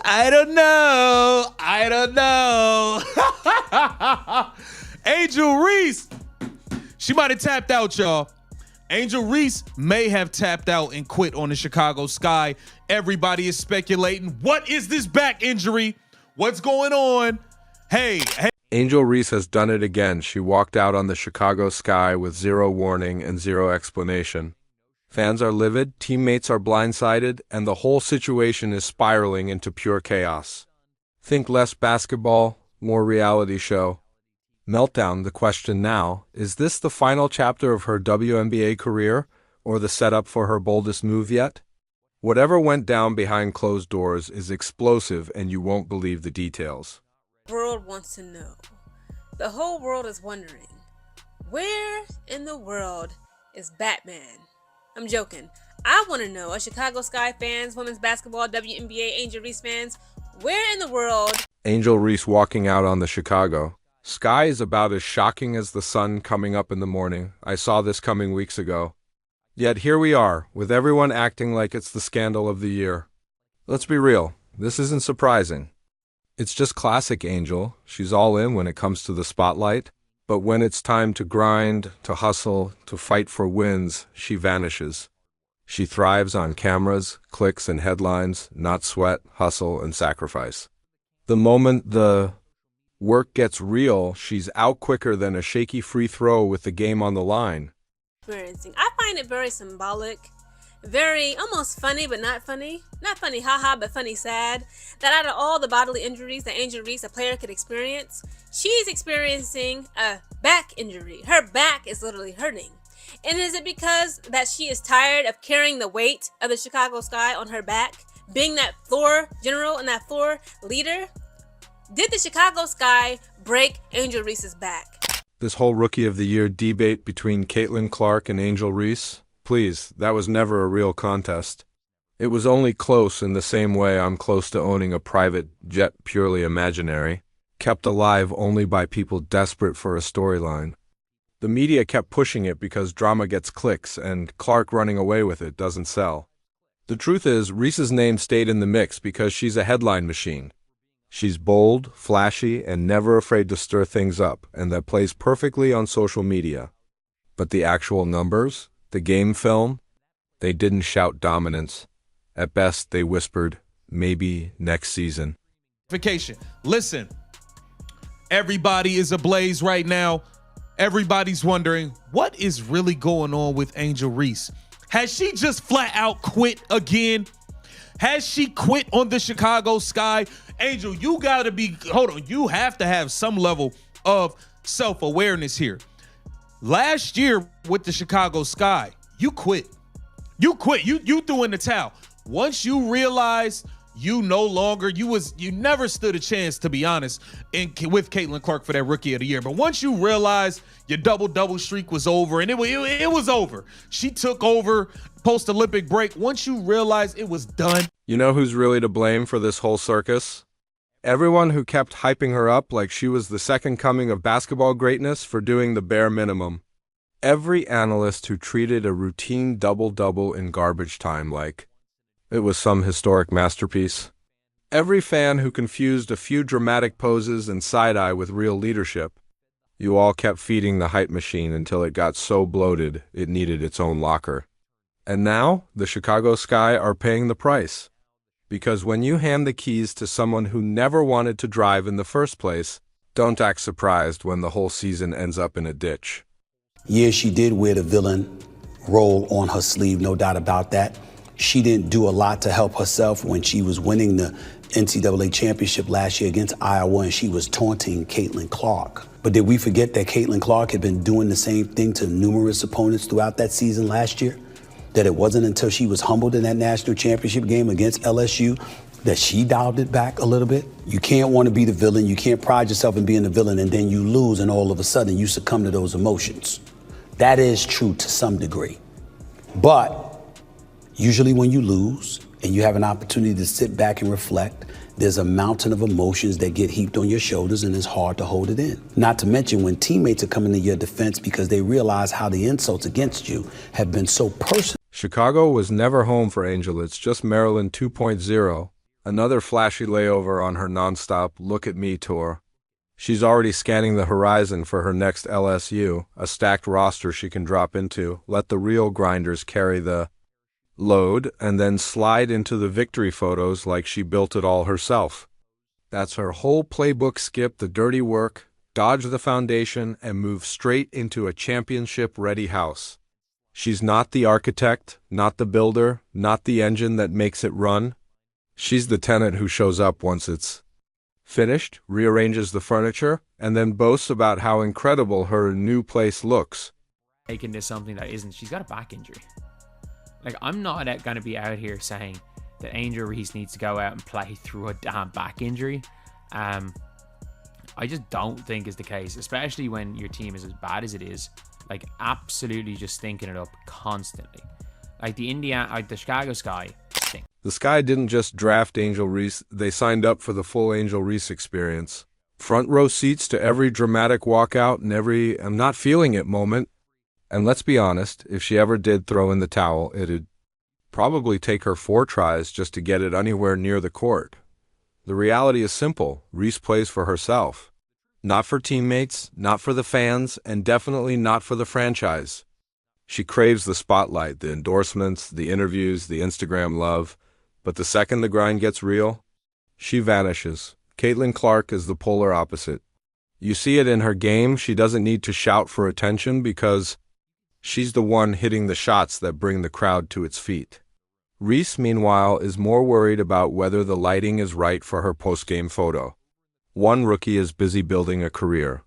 I don't know. Angel Reese, she might have tapped out, y'all. Angel Reese may have tapped out and quit on the Chicago Sky. Everybody is speculating. What is this back injury? What's going on? Hey. Angel Reese has done it again. She walked out on the Chicago Sky with zero warning and zero explanation. Fans are livid, teammates are blindsided, and the whole situation is spiraling into pure chaos. Think less basketball, more reality show. Meltdown, the question now, is this the final chapter of her WNBA career, or the setup for her boldest move yet? Whatever went down behind closed doors is explosive, and you won't believe the details. The world wants to know. The whole world is wondering, where in the world is Batman? I'm joking. I want to know, as Chicago Sky fans, women's basketball, WNBA, Angel Reese fans, where in the world? Angel Reese walking out on the Chicago Sky is about as shocking as the sun coming up in the morning. I saw this coming weeks ago. Yet here we are, with everyone acting like it's the scandal of the year. Let's be real, this isn't surprising. It's just classic Angel. She's all in when it comes to the spotlight. But when it's time to grind, to hustle, to fight for wins, she vanishes. She thrives on cameras, clicks, and headlines, not sweat, hustle, and sacrifice. The moment the work gets real, she's out quicker than a shaky free throw with the game on the line. I find it very symbolic, very almost funny, but not funny. Not funny, haha, but funny, sad. That out of all the bodily injuries that Angel Reese, a player, could experience, she's experiencing a back injury. Her back is literally hurting. And is it because that she is tired of carrying the weight of the Chicago Sky on her back, being that floor general and that floor leader? Did the Chicago Sky break Angel Reese's back? This whole Rookie of the Year debate between Caitlin Clark and Angel Reese, please, that was never a real contest. It was only close in the same way I'm close to owning a private jet purely imaginary, kept alive only by people desperate for a storyline. The media kept pushing it because drama gets clicks, and Clark running away with it doesn't sell. The truth is, Reese's name stayed in the mix because she's a headline machine. She's bold, flashy, and never afraid to stir things up, and that plays perfectly on social media. But the actual numbers, the game film, they didn't shout dominance. At best, they whispered, maybe next season. Listen, everybody is ablaze right now. Everybody's wondering, what is really going on with Angel Reese? Has she just flat out quit again? Has she quit on the Chicago Sky? Angel, you gotta you have to have some level of self-awareness here. Last year with the Chicago Sky, you quit. You threw in the towel. Once you realized you never stood a chance, to be honest, with Caitlin Clark for that Rookie of the Year. But once you realized your double streak was over, and it was over. She took over post-Olympic break. Once you realized it was done. You know who's really to blame for this whole circus? Everyone who kept hyping her up like she was the second coming of basketball greatness for doing the bare minimum. Every analyst who treated a routine double-double in garbage time like it was some historic masterpiece. Every fan who confused a few dramatic poses and side-eye with real leadership. You all kept feeding the hype machine until it got so bloated it needed its own locker. And now, the Chicago Sky are paying the price. Because when you hand the keys to someone who never wanted to drive in the first place, don't act surprised when the whole season ends up in a ditch. Yeah, she did wear the villain role on her sleeve, no doubt about that. She didn't do a lot to help herself when she was winning the NCAA championship last year against Iowa, and she was taunting Caitlin Clark. But did we forget that Caitlin Clark had been doing the same thing to numerous opponents throughout that season last year? That it wasn't until she was humbled in that national championship game against LSU that she dialed it back a little bit? You can't want to be the villain. You can't pride yourself in being the villain, and then you lose, and all of a sudden you succumb to those emotions. That is true to some degree. But usually when you lose and you have an opportunity to sit back and reflect, there's a mountain of emotions that get heaped on your shoulders, and it's hard to hold it in. Not to mention when teammates are coming to your defense because they realize how the insults against you have been so personal. Chicago was never home for Angel. It's just Maryland 2.0, another flashy layover on her nonstop Look at Me tour. She's already scanning the horizon for her next LSU, a stacked roster she can drop into, let the real grinders carry the load, and then slide into the victory photos like she built it all herself. That's her whole playbook. Skip the dirty work, dodge the foundation, and move straight into a championship-ready house. She's not the architect, not the builder, not the engine that makes it run. She's the tenant who shows up once it's finished, rearranges the furniture, and then boasts about how incredible her new place looks. Making this something that isn't. She's got a back injury. Like, I'm not going to be out here saying that Angel Reese needs to go out and play through a damn back injury. I just don't think is the case, especially when your team is as bad as it is. Like, absolutely just stinking it up constantly. Like, the Chicago Sky stink. The Sky didn't just draft Angel Reese, they signed up for the full Angel Reese experience. Front row seats to every dramatic walkout and every "I'm not feeling it" moment. And let's be honest, if she ever did throw in the towel, it'd probably take her 4 tries just to get it anywhere near the court. The reality is simple. Reese plays for herself. Not for teammates, not for the fans, and definitely not for the franchise. She craves the spotlight, the endorsements, the interviews, the Instagram love. But the second the grind gets real, she vanishes. Caitlin Clark is the polar opposite. You see it in her game. She doesn't need to shout for attention because she's the one hitting the shots that bring the crowd to its feet. Reese, meanwhile, is more worried about whether the lighting is right for her post-game photo. One rookie is busy building a career.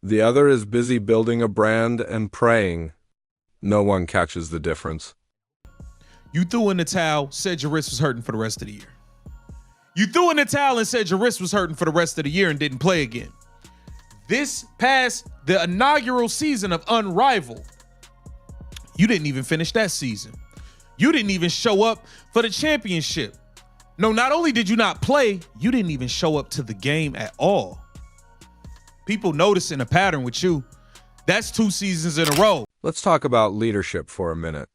The other is busy building a brand and praying. No one catches the difference. You threw in the towel, said your wrist was hurting for the rest of the year. You threw in the towel and said your wrist was hurting for the rest of the year and didn't play again. This past the inaugural season of Unrivaled, you didn't even finish that season. You didn't even show up for the championship. No, not only did you not play, you didn't even show up to the game at all. People noticing a pattern with you. That's 2 seasons in a row. Let's talk about leadership for a minute.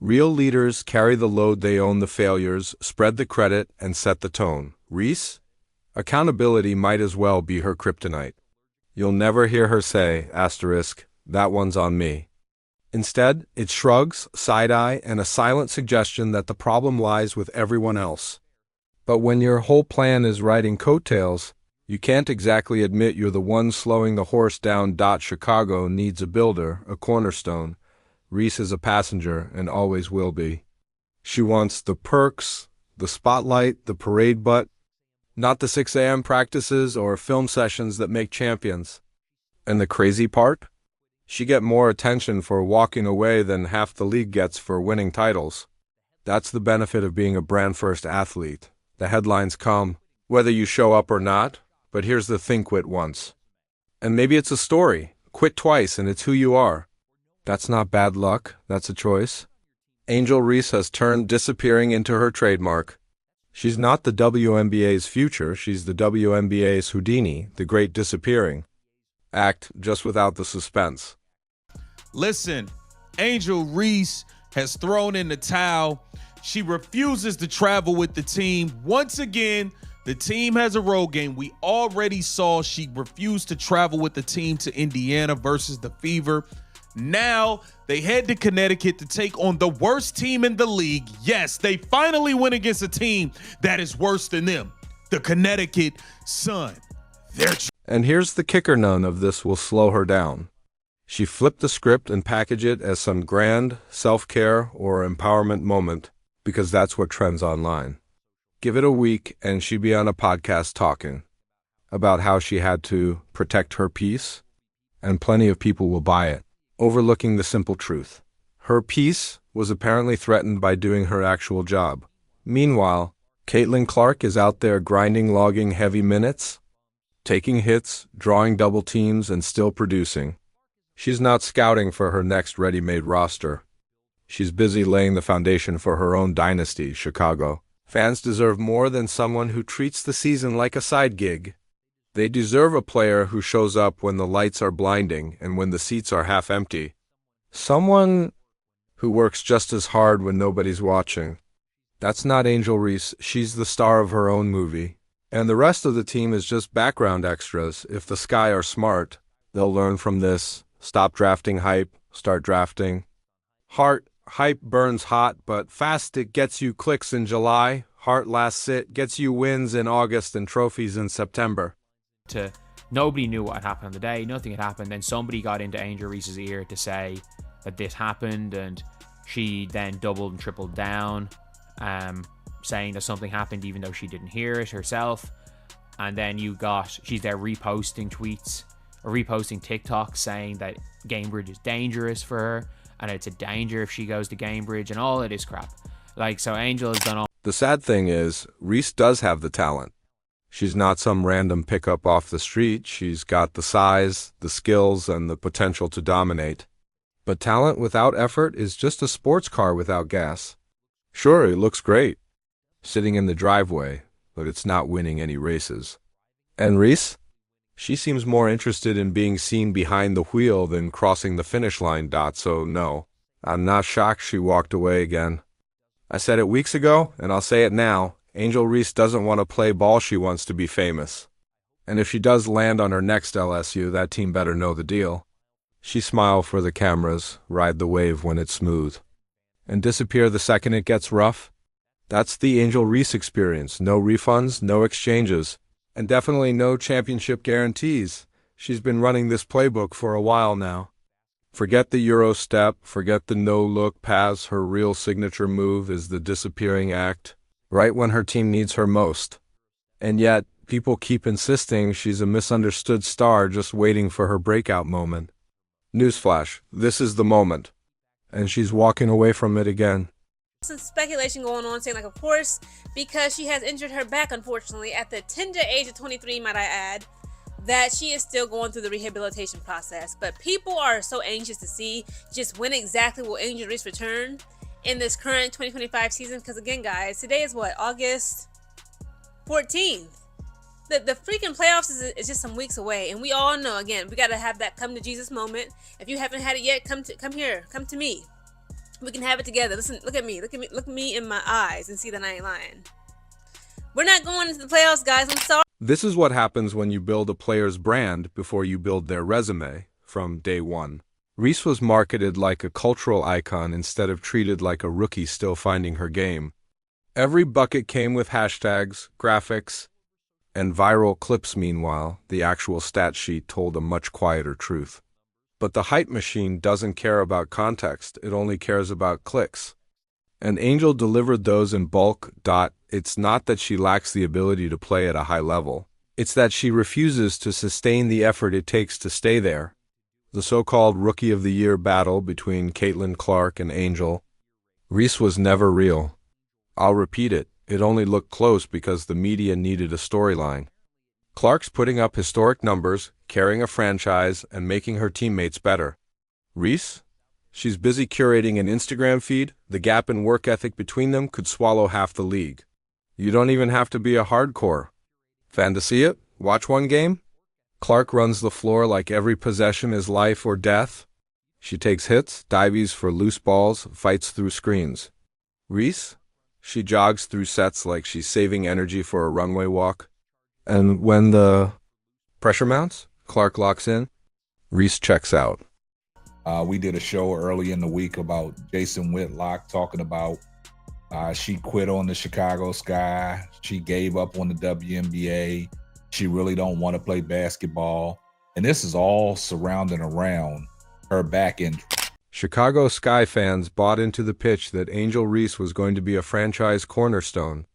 Real leaders carry the load. They own the failures, spread the credit, and set the tone. Reese? Accountability might as well be her kryptonite. You'll never hear her say, "that one's on me." Instead, it's shrugs, side-eye, and a silent suggestion that the problem lies with everyone else. But when your whole plan is riding coattails, you can't exactly admit you're the one slowing the horse down. Chicago needs a builder, a cornerstone. Reese is a passenger and always will be. She wants the perks, the spotlight, the parade, but not the 6 a.m. practices or film sessions that make champions. And the crazy part? She get more attention for walking away than half the league gets for winning titles. That's the benefit of being a brand-first athlete. The headlines come, whether you show up or not, but here's the thing: quit once. And maybe it's a story. Quit twice and it's who you are. That's not bad luck, that's a choice. Angel Reese has turned disappearing into her trademark. She's not the WNBA's future, she's the WNBA's Houdini, the great disappearing act, just without the suspense. Listen, Angel Reese has thrown in the towel. She refuses to travel with the team. Once again, the team has a road game. We already saw she refused to travel with the team to Indiana versus the Fever. Now they head to Connecticut to take on the worst team in the league. Yes, they finally win against a team that is worse than them, the Connecticut Sun. And here's the kicker: none of this will slow her down. She flipped the script and packaged it as some grand self-care or empowerment moment, because that's what trends online. Give it a week and she'd be on a podcast talking about how she had to protect her peace, and plenty of people will buy it, overlooking the simple truth. Her peace was apparently threatened by doing her actual job. Meanwhile, Caitlin Clark is out there grinding, logging heavy minutes, taking hits, drawing double teams, and still producing. She's not scouting for her next ready-made roster. She's busy laying the foundation for her own dynasty, Chicago. Fans deserve more than someone who treats the season like a side gig. They deserve a player who shows up when the lights are blinding and when the seats are half empty. Someone who works just as hard when nobody's watching. That's not Angel Reese. She's the star of her own movie. And the rest of the team is just background extras. If the Sky are smart, they'll learn from this. Stop drafting hype, start drafting. Hype burns hot, but fast it gets you clicks in July. Heart last sit gets you wins in August and trophies in September. Nobody knew what had happened on the day. Nothing had happened. Then somebody got into Angel Reese's ear to say that this happened, and she then doubled and tripled down, saying that something happened even though she didn't hear it herself. And then she's there reposting tweets or reposting TikToks saying that Gamebridge is dangerous for her, and it's a danger if she goes to Gamebridge and all of this crap. So Angel has done all. The sad thing is, Reese does have the talent. She's not some random pickup off the street. She's got the size, the skills, and the potential to dominate. But talent without effort is just a sports car without gas. Sure, it looks great, sitting in the driveway, but it's not winning any races. And Reese? She seems more interested in being seen behind the wheel than crossing the finish line. So no, I'm not shocked she walked away again. I said it weeks ago, and I'll say it now. Angel Reese doesn't want to play ball, she wants to be famous. And if she does land on her next LSU, that team better know the deal. She smile for the cameras, ride the wave when it's smooth, and disappear the second it gets rough. That's the Angel Reese experience. No refunds, no exchanges, and definitely no championship guarantees. She's been running this playbook for a while now. Forget the Euro step, forget the no-look pass. Her real signature move is the disappearing act, right when her team needs her most. And yet, people keep insisting she's a misunderstood star just waiting for her breakout moment. Newsflash, this is the moment. And she's walking away from it again. Some speculation going on saying, of course, because she has injured her back, unfortunately, at the tender age of 23, might I add, that she is still going through the rehabilitation process. But people are so anxious to see just when exactly will Angel Reese return in this current 2025 season, because again, guys, today is what, August 14th. The freaking playoffs is just some weeks away, and we all know, again, we got to have that come to Jesus moment. If you haven't had it yet, come to me. We can have it together. Listen, look at me in my eyes and see that I ain't lying. We're not going into the playoffs, guys. I'm sorry. This is what happens when you build a player's brand before you build their resume from day one. Reese was marketed like a cultural icon instead of treated like a rookie still finding her game. Every bucket came with hashtags, graphics, and viral clips. Meanwhile, the actual stat sheet told a much quieter truth. But the hype machine doesn't care about context, it only cares about clicks. And Angel delivered those in bulk. It's not that she lacks the ability to play at a high level. It's that she refuses to sustain the effort it takes to stay there. The so-called Rookie of the Year battle between Caitlin Clark and Angel. Reese was never real. I'll repeat it, it only looked close because the media needed a storyline. Clark's putting up historic numbers, carrying a franchise, and making her teammates better. Reese? She's busy curating an Instagram feed. The gap in work ethic between them could swallow half the league. You don't even have to be a hardcore fan to see it. Watch one game. Clark runs the floor like every possession is life or death. She takes hits, dives for loose balls, fights through screens. Reese? She jogs through sets like she's saving energy for a runway walk. And when the pressure mounts, Clark locks in. Reese checks out. We did a show early in the week about Jason Whitlock talking about she quit on the Chicago Sky. She gave up on the WNBA. She really don't want to play basketball. And this is all surrounding around her back injury. Chicago Sky fans bought into the pitch that Angel Reese was going to be a franchise cornerstone.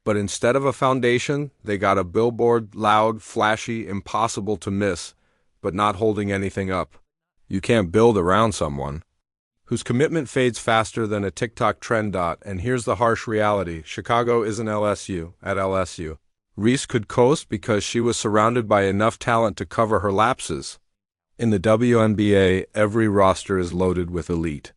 But instead of a foundation, they got a billboard, loud, flashy, impossible to miss, but not holding anything up. You can't build around someone whose commitment fades faster than a TikTok trend. And here's the harsh reality. Chicago isn't LSU at LSU. Reese could coast because she was surrounded by enough talent to cover her lapses. In the WNBA, every roster is loaded with elite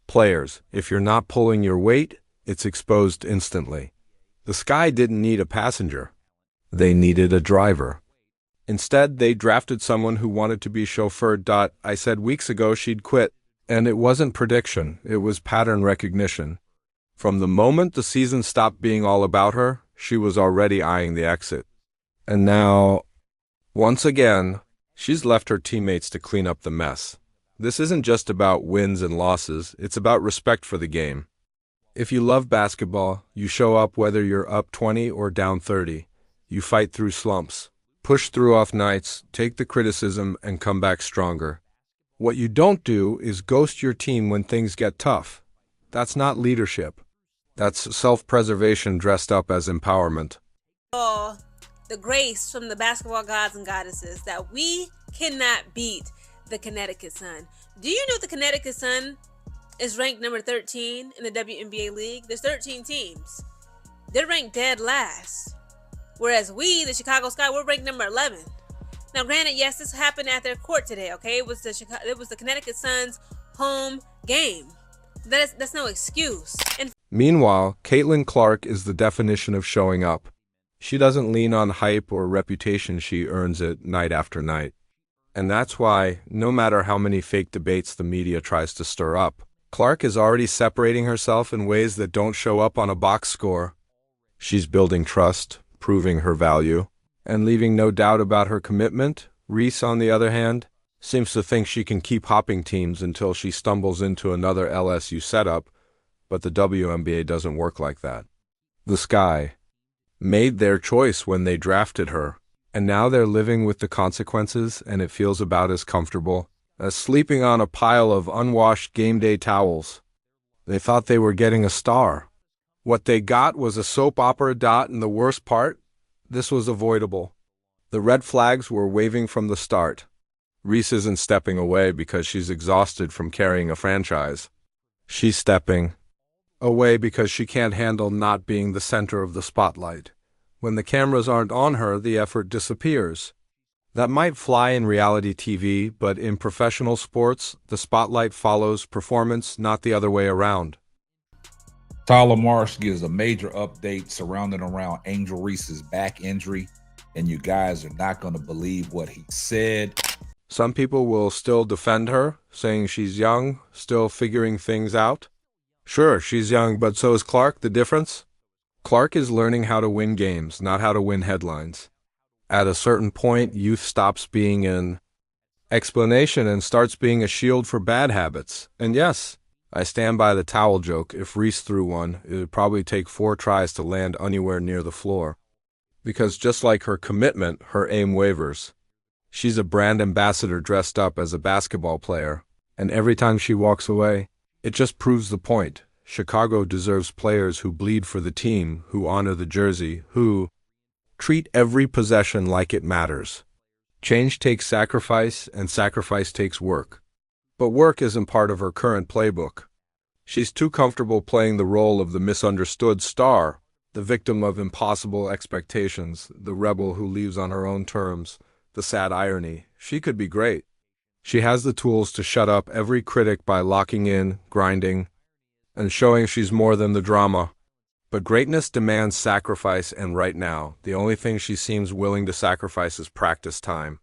players. If you're not pulling your weight, it's exposed instantly. The Sky didn't need a passenger. They needed a driver. Instead, they drafted someone who wanted to be chauffeured. I said weeks ago she'd quit. And it wasn't prediction, it was pattern recognition. From the moment the season stopped being all about her, she was already eyeing the exit. And now, once again, she's left her teammates to clean up the mess. This isn't just about wins and losses, it's about respect for the game. If you love basketball, you show up whether you're up 20 or down 30. You fight through slumps, push through off nights, take the criticism, and come back stronger. What you don't do is ghost your team when things get tough. That's not leadership. That's self-preservation dressed up as empowerment. Oh, the grace from the basketball gods and goddesses that we cannot beat the Connecticut Sun. Do you know the Connecticut Sun is ranked number 13 in the WNBA league? There's 13 teams. They're ranked dead last. Whereas we, the Chicago Sky, we're ranked number 11. Now, granted, yes, this happened at their court today, okay? It was the Connecticut Sun's home game. That's no excuse. And Meanwhile, Caitlin Clark is the definition of showing up. She doesn't lean on hype or reputation, she earns it night after night. And that's why, no matter how many fake debates the media tries to stir up, Clark is already separating herself in ways that don't show up on a box score. She's building trust, proving her value, and leaving no doubt about her commitment. Reese, on the other hand, seems to think she can keep hopping teams until she stumbles into another LSU setup, but the WNBA doesn't work like that. The Sky made their choice when they drafted her, and now they're living with the consequences, and it feels about as comfortable as sleeping on a pile of unwashed game day towels. They thought they were getting a star. What they got was a soap opera dot, and the worst part? This was avoidable. The red flags were waving from the start. Reese isn't stepping away because she's exhausted from carrying a franchise. She's stepping away because she can't handle not being the center of the spotlight. When the cameras aren't on her, the effort disappears. That might fly in reality TV, but in professional sports, the spotlight follows performance, not the other way around. Tyler Marsh gives a major update surrounding around Angel Reese's back injury, and you guys are not going to believe what he said. Some people will still defend her, saying she's young, still figuring things out. Sure, she's young, but so is Clark. The difference? Clark is learning how to win games, not how to win headlines. At a certain point, youth stops being an explanation and starts being a shield for bad habits. And yes, I stand by the towel joke. If Reese threw one, it would probably take 4 tries to land anywhere near the floor. Because just like her commitment, her aim wavers. She's a brand ambassador dressed up as a basketball player, and every time she walks away, it just proves the point. Chicago deserves players who bleed for the team, who honor the jersey, who treat every possession like it matters. Change takes sacrifice, and sacrifice takes work. But work isn't part of her current playbook. She's too comfortable playing the role of the misunderstood star, the victim of impossible expectations, the rebel who leaves on her own terms, the sad irony. She could be great. She has the tools to shut up every critic by locking in, grinding, and showing she's more than the drama. But greatness demands sacrifice, and right now, the only thing she seems willing to sacrifice is practice time.